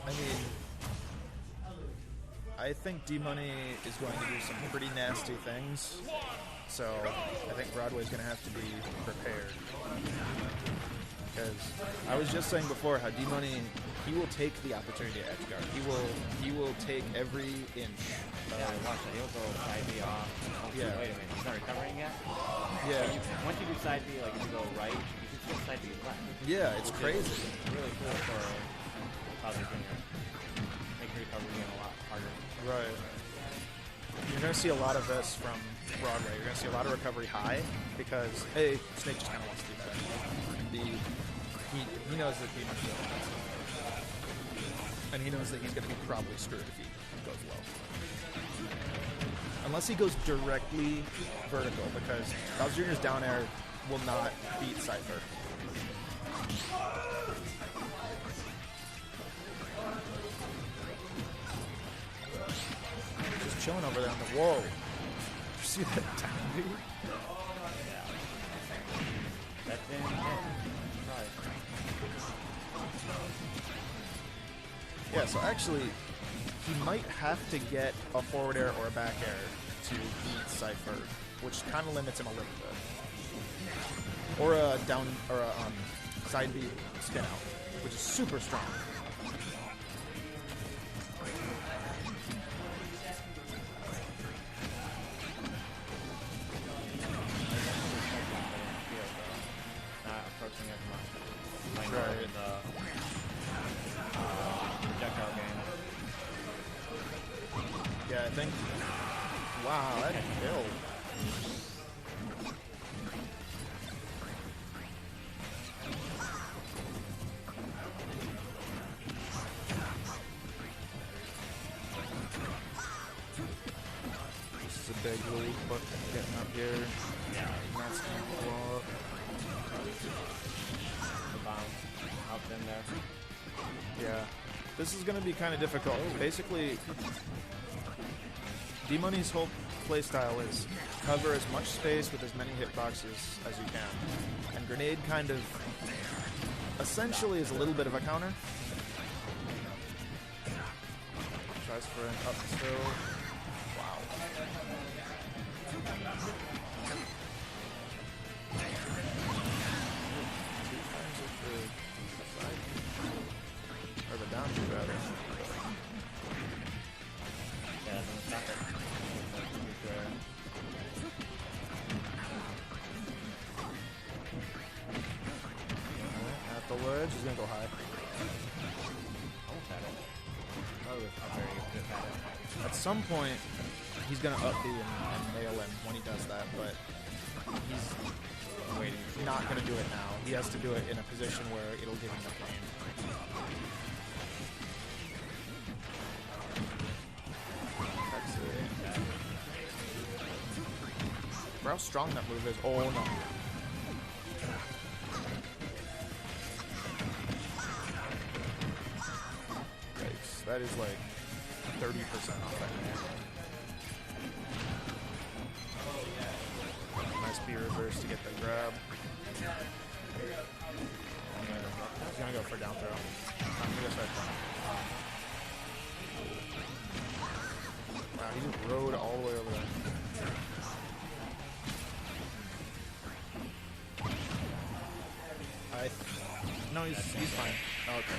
I mean, I think D-Money is going to do some pretty nasty things, so I think Broadway's going to have to be prepared. Because I was just saying before how D-Money, he will take the opportunity to edge guard. He will take every inch. Yeah, watch that. He'll go side B off. Yeah. Wait a minute, he's not recovering yet? Yeah. So once you do side B, like if you go right, you can switch side B left. Yeah, it's crazy. Really cool for Cosby Jr. Make recovery a lot harder. Right. You're going to see a lot of this from Broadway. You're going to see a lot of recovery high because, hey, Snake just kind of wants to do that. He knows that D-Money's going to do. And he knows that he's going to be probably screwed if he goes low. Unless he goes directly vertical, because Cosby Jr.'s down air will not beat Cypher. Just chilling over there on the whoa. Did you see that down, dude? Yeah. That's in. Yeah, so actually, he might have to get a forward air or a back air to beat Cypher, which kind of limits him a little bit. Or a down, or a side B spin out, which is super strong. Not approaching as much. Right. Projectile game. Yeah, I think. Wow, that killed. This is a big lead, but getting up here. Yeah. That's gonna blow up. The bounce. Up in there. Yeah. This is going to be kind of difficult. Basically, D-Money's whole playstyle is cover as much space with as many hitboxes as you can. And Grenade kind of essentially is a little bit of a counter. Tries for an up throw. Wow. Or the down two, rather. Yeah, then stop it. At the ledge, he's gonna go high. Almost had it. Oh, it was not very good at it. At some point, he's gonna up B and nail him when he does that, but he's Waiting. not gonna do it now. He has to do it in a position where it'll give him the game. For how strong that move is. Oh no. Yikes. That is like 30% off that man. Nice B reverse to get the grab. He's gonna go for down throw. I'm gonna go start throwing. Wow, he just rode all the way over there. No, he's fine. Oh, okay.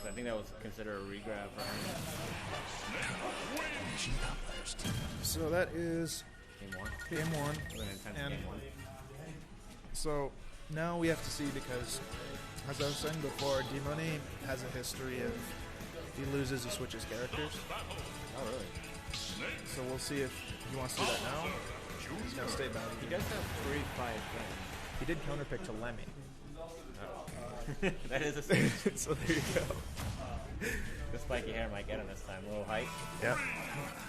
So I think that was considered a regrab for him. So that is Game one. game one. It was an intense And game one. so now we have to see, because as I was saying before, D-Money has a history of he loses, he switches characters. Oh, really? So we'll see if he wants to do that now. He's gonna stay back. He does have 3-5 games. He did counterpick to Lemmy. Oh. That is a stage. So there you go. The spiky hair might get him this time. A little height. Yeah.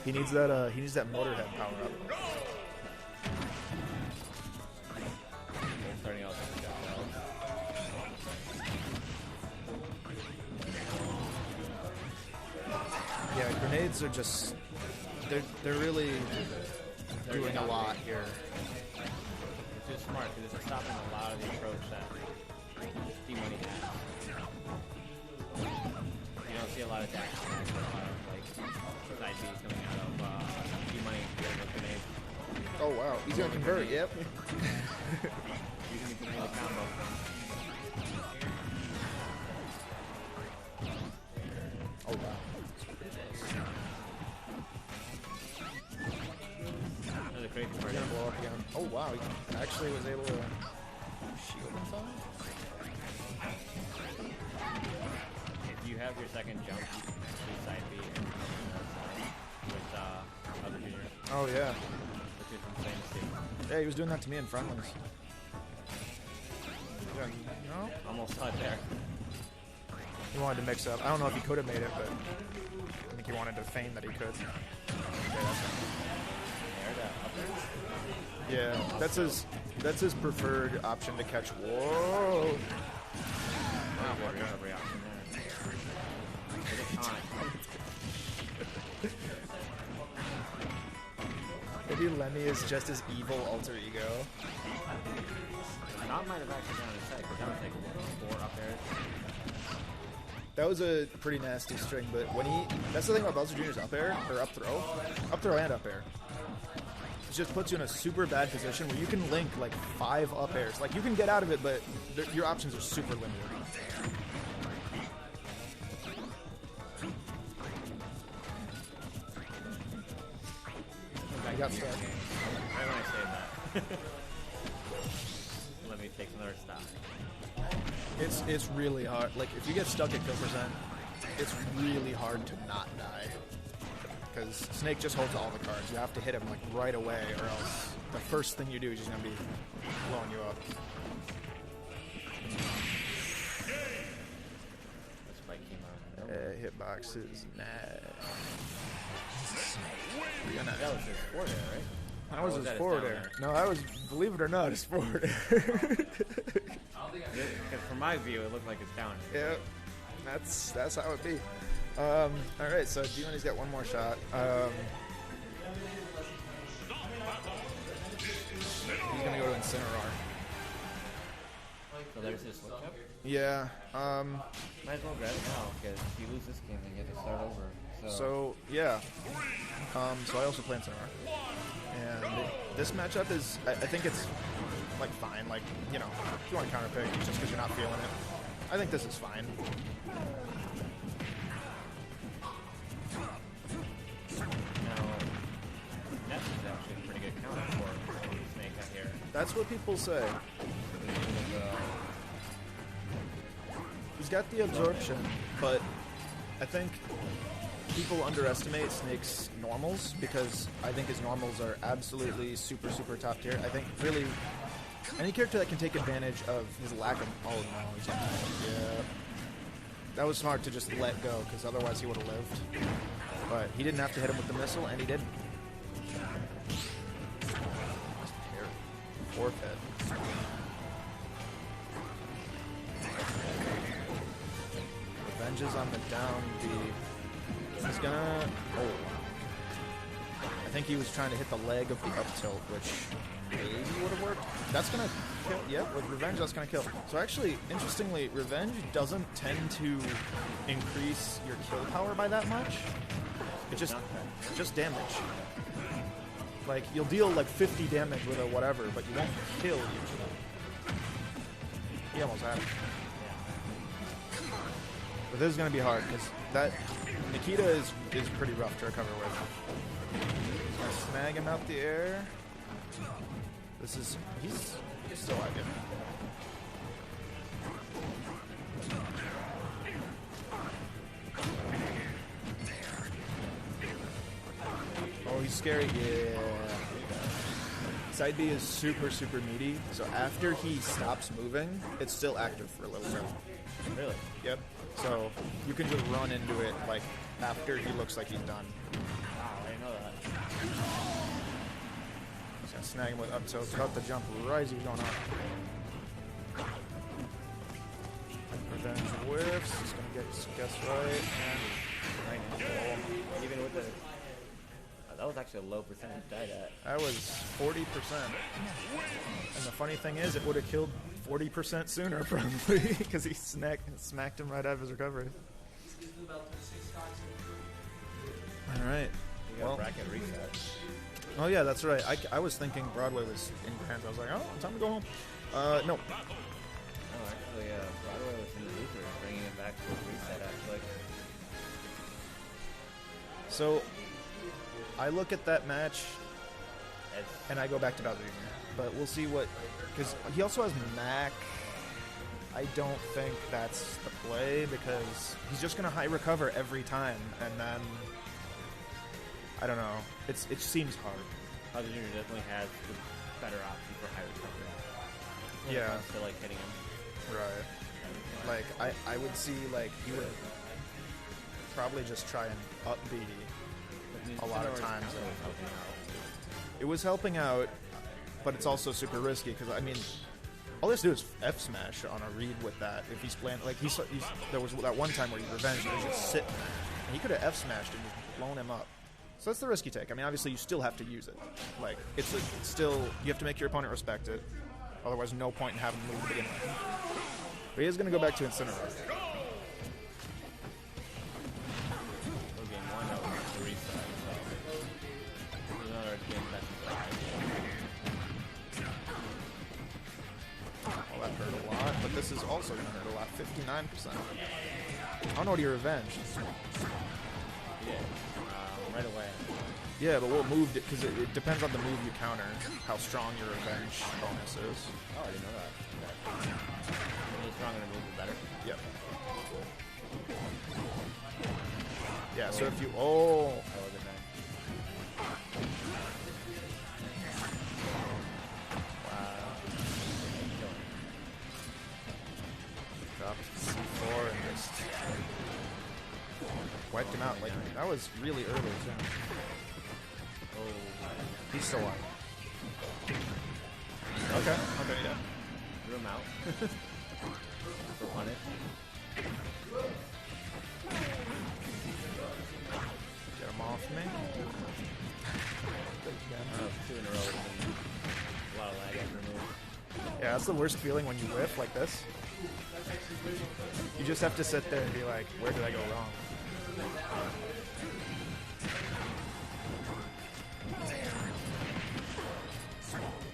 He needs that Motorhead power up. Starting out with the Yeah, grenades are just they're really doing a lot here. It's just smart because it's stopping a lot of the approach that D-Money has. lot of dash attacks, a lot of like side Bs coming out of E-money grenade. Oh wow, he's gonna convert. Yep. Using the grenade combo. Oh wow. That's a crazy part. He's gonna blow up again. Oh wow, he actually was able to shield himself. If you have your second jump, you can actually side B and with other juniors, Oh yeah. which is insane to see. Yeah, he was doing that to me in friendlies. Yeah, no? Almost saw it there. He wanted to mix up. I don't know if he could have made it, but I think he wanted to feign that he could. Okay, There, yeah, that's his preferred option to catch. Whoa! wow, what a recovery option there. With a taunt. Maybe Lemmy is just his evil alter ego. Not might have actually gone inside, because that was like 4 up there. That was a pretty nasty string, but when that's the thing about Bowser Jr.'s up air, or up throw and up air. It just puts you in a super bad position where you can link like 5 up airs. Like you can get out of it, but your options are super limited. I got stuck. Right when I say that. Let me take another stop. It's really hard. Like if you get stuck at kill percent, it's really hard to not die. Because Snake just holds all the cards. You have to hit him like right away, or else the first thing you do is just gonna be blowing you up. The spike came out. Hitbox is nice. That was his forward air, right? That was his that his forward down air. air? No, that was, believe it or not, his forward air. Because from my view, it looked like it's down. Yeah, that's how it be. All right, so D-Money's got one more shot. He's gonna go to Incineroar. So there's his switch up. Yeah. Might as well grab it now, because if you lose this game, then you have to start over. So yeah. So I also play Incineroar, and this matchup is, I think it's like fine. Like if you want to counter pick just because you're not feeling it, I think this is fine. Now, Ness is actually a pretty good counter for Snake out here. That's what people say. He's got the absorption, but I think people underestimate Snake's normals because I think his normals are absolutely super, super top tier. I think really any character that can take advantage of his lack of... Oh no, he's on yeah. That was smart to just let go because otherwise he would have lived. But he didn't have to hit him with the missile, and he didn't. Forfeit. Revenge is on the down B. He's gonna... Oh. I think he was trying to hit the leg of the up tilt, which maybe would have worked. That's gonna kill. Yep, with Revenge, that's gonna kill. So actually, interestingly, Revenge doesn't tend to increase your kill power by that much. It's just damage. Like, you'll deal like 50 damage with a whatever, but you won't kill usually. He almost had it. But this is going to be hard, because that Nikita is pretty rough to recover with. He's going to snag him out the air. This is... He's still active. Oh, he's scary. Yeah. Side B is super, super meaty, so after he stops moving, it's still active for a little bit. Really? Yep. So you can just run into it like after he looks like he's done. Wow, I didn't know that. Just gonna snag him with up tilt, cut the jump right as he's going up. Revenge whiffs. He's gonna get his guess right. And Even with the... that was actually a low percentage died at. that was 40%. And the funny thing is, it would have killed 40% sooner, probably, because he smacked him right out of his recovery. All right. You got Well, bracket reset. oh yeah, that's right. I was thinking Broadway was in Grand. I was like, oh, time to go home. No. Oh, actually, Broadway was in Luther, bringing it back to a reset, actually. So, I look at that match, As and I go back to Bowser Jr. But we'll see what... Because he also has Mac. I don't think that's the play, because he's just going to high recover every time, and then... I don't know. It seems hard. Bowser Jr. definitely has the better option for high recovery. When Yeah. it comes to, like, hitting him. Right. Like, I would see, like, he would probably just try and up B a lot of times. It was helping out, but it's also super risky, because, I mean, all he has to do is F smash on a read with that. If he's playing, like, there was that one time where he revenged, and he was just sitting there, and he could have F smashed and just blown him up. So that's the risk you take. I mean, obviously, you still have to use it. Like, it's still, you have to make your opponent respect it. Otherwise, no point in having him move to begin with. But he is going to go back to Incineroar. So game 1, that was the reset, so there's another game back inside. Well, that hurt a lot, but this is also going to hurt a lot. 59%. I don't know what he revenged. Yeah, right away. Yeah, but what move did, because it depends on the move you counter, how strong your revenge bonus is. Oh, I didn't know that. The stronger the move, the better. Yep. Yeah, so if you... Oh! I was in that. Wow. Dropped C4 and just... wiped him out. Like, that was really early, too. Oh. He's still on. Okay, yeah. Threw him out. For punish. Get him off me. Two in a row would have been a lot of lag after the move. Yeah, that's the worst feeling when you whiff like this. You just have to sit there and be like, where did I go wrong?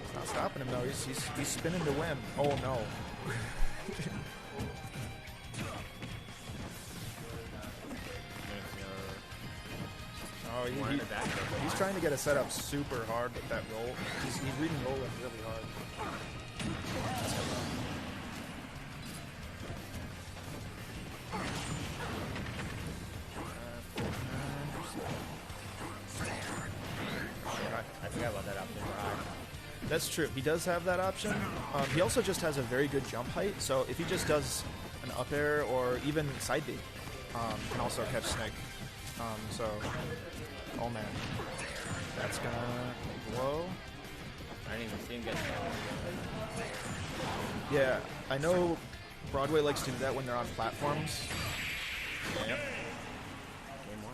It's not stopping him though. He's spinning to win. Oh no. Oh, he's trying to get a setup super hard with that roll. He's reading rolling really hard. I forgot about that option for high. That's true. He does have that option. He also just has a very good jump height, so if he just does an up air or even side B, can also catch Snake. Oh man, that's gonna blow. I didn't even see him get that. Yeah, I know Broadway likes to do that when they're on platforms. Yep. Game 1.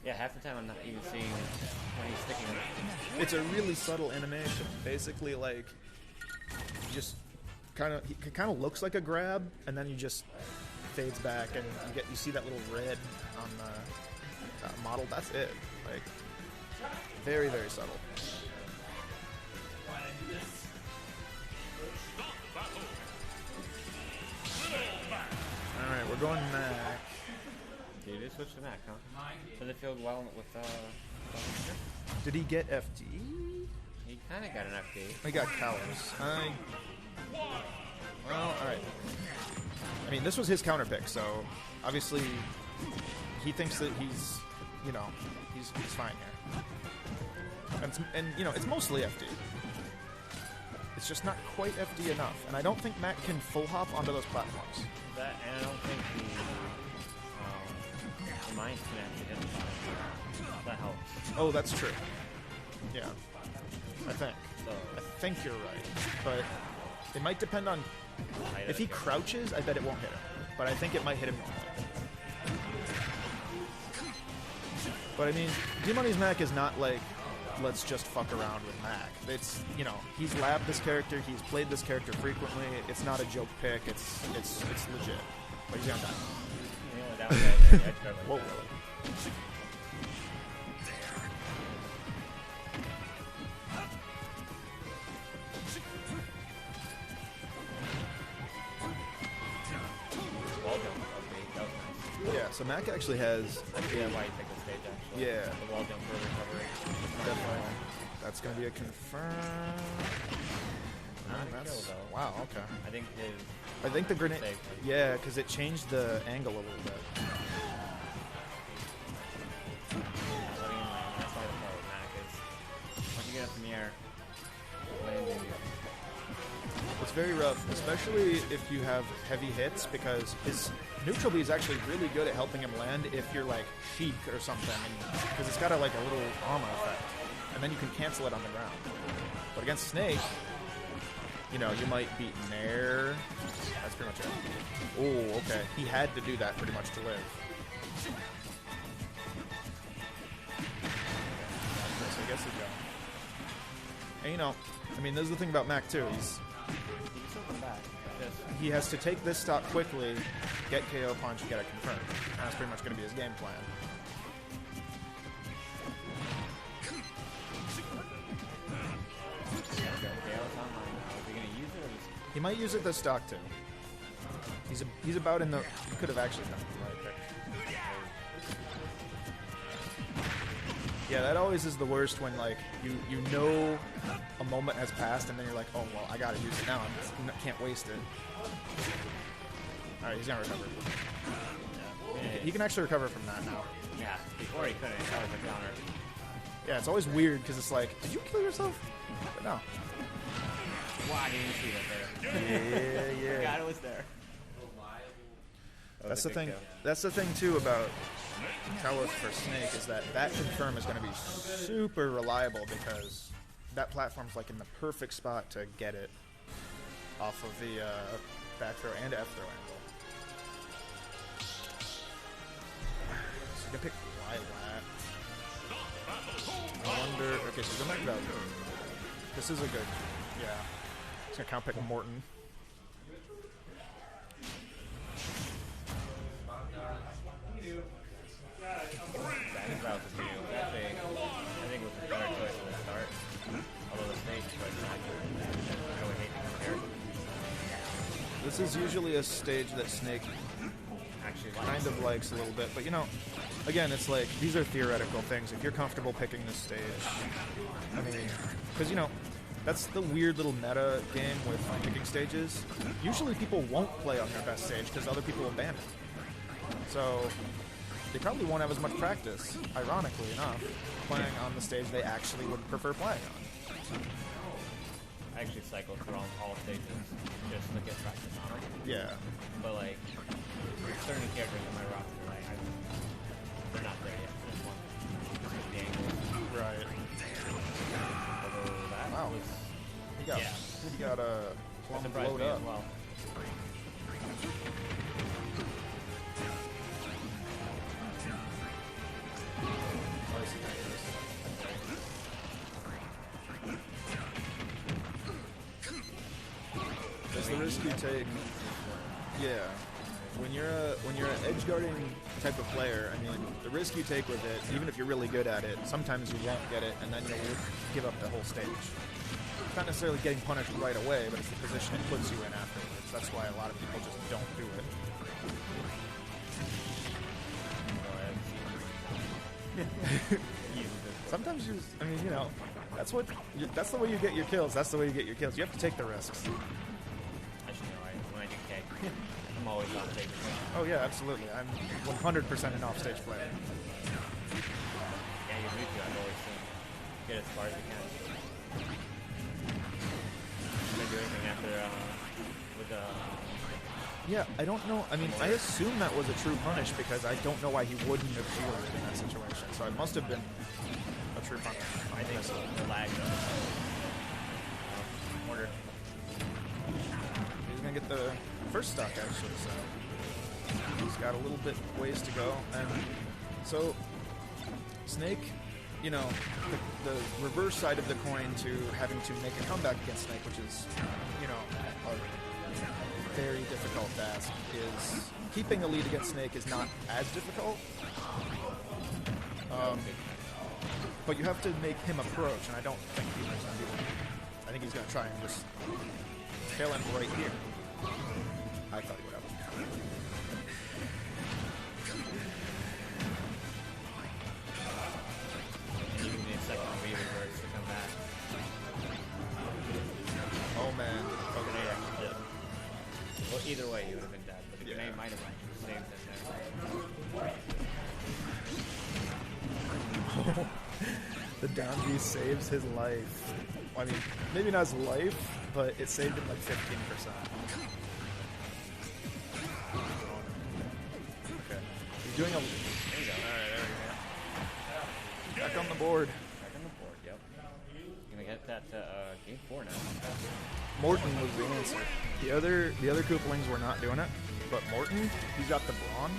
Yeah, half the time I'm not even seeing when he's sticking. It's a really subtle animation. Basically, like, just kind of looks like a grab, and then you just fades back, and you see that little red on the model. That's it. Like, very, very subtle. All right, we're going Mac. Did he switch to Mac, huh? Does it feel well with Did he get FD? He kind of got an FD. He got Callous. Well, alright. I mean, this was his counter pick, so obviously he thinks that he's fine here. And it's mostly FD. It's just not quite FD enough, and I don't think Mac can full hop onto those platforms. That, and I don't think the mines can actually hit the bottom. That helps. Oh, that's true. Yeah, I think. So, I think you're right, but it might depend on if he crouches. I bet it won't hit him, but I think it might hit him normally. But I mean, D-Money's Mac is not like, let's just fuck around with Mac. It's, he's labbed this character, he's played this character frequently. It's not a joke pick. It's legit. But he's gonna die. only down there, edge guard like Whoa. that. Wall jump. Okay, that was nice. Yeah, so Mac actually has... Yeah, why you picked the stage actually. Yeah. The wall jump for recovery. Definitely. That's going to be a confirm. Not a That's, kill, though. wow, okay. I think the grenade... Safe. Yeah, because it changed the angle a little bit. Not letting him land. That's why the part with Mac is once you get up in the air, landing. It's very rough, especially if you have heavy hits, because his neutral B is actually really good at helping him land if you're like Sheik or something, because it's got a little armor effect, and then you can cancel it on the ground. But against Snake, you know, you might beat Nair. That's pretty much it. Oh, okay. He had to do that pretty much to live. So I guess he's going. And you know, I mean, this is the thing about Mac too. He has to take this stock quickly, get KO punch, and get it confirmed. And that's pretty much going to be his game plan. He might use it this stock too. He's about in the... He could have actually done the right pick. Yeah, that always is the worst when like you know a moment has passed and then you're like, oh well, I gotta use it now. I can't waste it. All right, he's gonna recover. Yeah. He can actually recover from that now. Yeah, before he couldn't. That was a counter. Yeah, it's always weird because it's like, did you kill yourself? But no. Wow, I didn't see that there. Yeah. Forgot it was there. That's the thing. That's the thing too about Telus for Snake is that confirm is going to be super reliable because that platform's like in the perfect spot to get it off of the back throw and F throw angle. So you can pick Lilac. I wonder. Okay, so go back to that. This is a good. Yeah. It's gonna count pick Morton. I think it was a better choice from the start. Although the Snake choice is I would hate to compare. This is usually a stage that Snake Actually, kind of likes a little bit, but you know, again, it's like these are theoretical things. If you're comfortable picking this stage, I mean, because you know, that's the weird little meta game with picking stages. Usually people won't play on their best stage because other people will ban it. So they probably won't have as much practice, ironically enough, playing on the stage they actually would prefer playing on. I actually cycle through all stages just to get practice on them. Yeah. But like, certain characters in my roster, like, they're not there yet for this one. Just with the angles. Right. Although that Wow. was... He got a plum surprised blowed me up. as well. That's the risk you take. Yeah. When you're an edge guarding type of player, I mean, the risk you take with it, even if you're really good at it, sometimes you won't get it, and then you'll give up the whole stage. It's not necessarily getting punished right away, but it's the position it puts you in afterwards. That's why a lot of people just don't do it. Sometimes you, I mean, you know, that's the way you get your kills. That's the way you get your kills. You have to take the risks. I should know, when I do K, I'm always on stage. Oh yeah, absolutely. I'm 100% an offstage player. Yeah, you're new to it. I've always seen get as far as you can. Can I do anything after with the... Yeah, I don't know. I mean, I assume that was a true punish because I don't know why he wouldn't have shielded in that situation. So it must have been a true punish. I think so. The lag. Order. He's going to get the first stock, actually, so he's got a little bit ways to go. And so Snake, you know, the reverse side of the coin to having to make a comeback against Snake, which is, you know, a very difficult task, is keeping a lead against Snake is not as difficult. But you have to make him approach, and I don't think he's going to do that. I think he's going to try and just tail him right here. I thought he would have. You need a second wave reverse to come back. Oh man. Okay, yeah. Well, either way, he would have been dead, but the grenade might have saved him there. The down B saves his life. Well, I mean, maybe not his life, but it saved him like 15%. Okay. He's doing a... There you go. Alright, there we go. Back on the board. Back on the board, yep. Gonna get that game 4 now. Morton was the answer. The other Koopalings were not doing it, but Morton, he's got the brawn.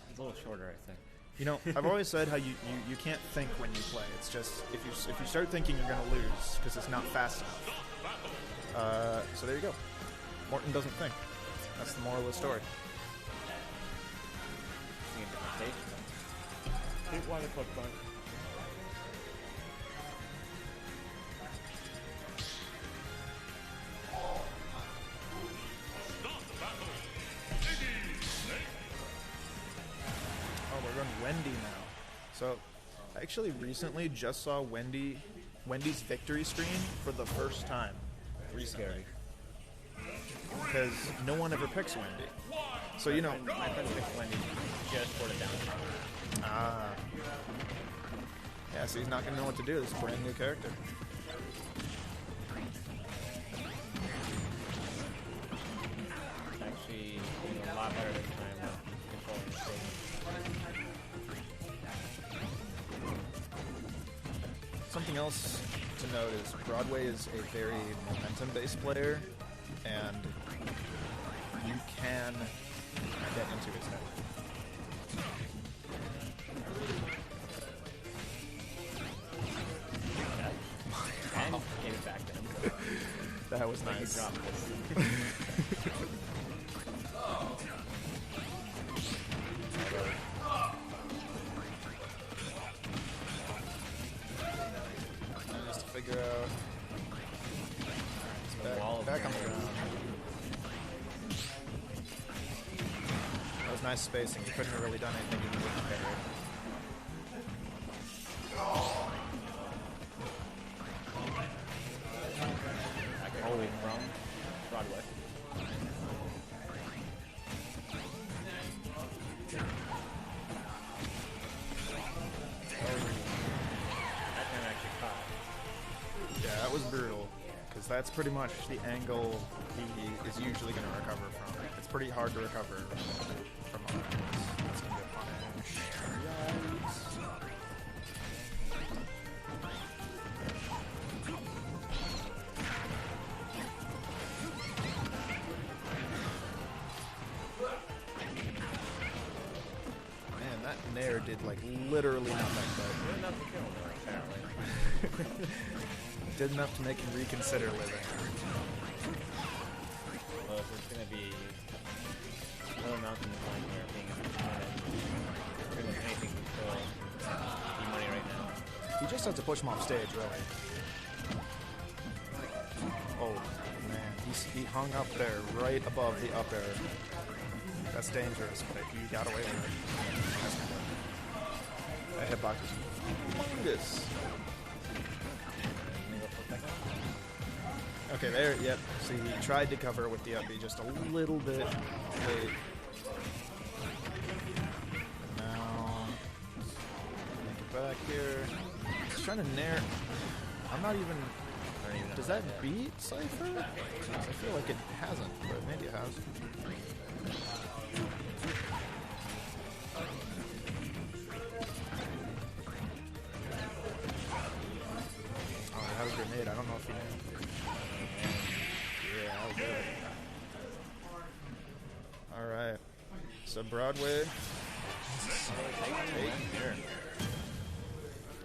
He's a little shorter, I think. You know, I've always said how you can't think when you play. It's just if you start thinking, you're gonna lose because it's not fast enough. So there you go. Morton doesn't think. That's the moral of the story. Seeing a different stage. Keep water clock going. Oh, we're going Wendy now. So, I actually recently just saw Wendy's victory screen for the first time. Recently. Because no one ever picks Wendy. So, you know... My friend picked Wendy just for the down. Ah. Yeah, so he's not going to know what to do. This is a brand new character. It's actually doing a lot better this time with controlling the stage. Something else to note is Broadway is a very momentum-based player, and you can get into his head. And gave it back to him. That was He nice. dropped this. Just to figure out. The wall of Back on the barriers. ground. That was nice spacing. You couldn't have really done anything even with the parry. Actually from Broadway. That time actually caught. Yeah, that was brutal. Because that's pretty much the angle he is usually going to recover from. It's pretty hard to recover from all angles. That's going to be a punish. Yikes. Man, that Nair did like literally nothing, but Good enough to kill him, apparently. did enough to make him reconsider living. Well, if it's gonna be no mountain point here being pretty much anything can kill E-Money right now. He just has to push him off stage, really. Oh, man. He hung up there right above the up air. That's dangerous, but he got away with it. That's good. That hitbox is humongous. Okay, there, yep. See, he tried to cover with the up B just a little bit late. Now, make it back here. He's trying to nair. I'm not even. Does that beat Cypher? I feel like it hasn't, but maybe it has. Oh, that was a grenade. I don't know if he knew. Yeah, that was good. Alright. So Broadway. Take here.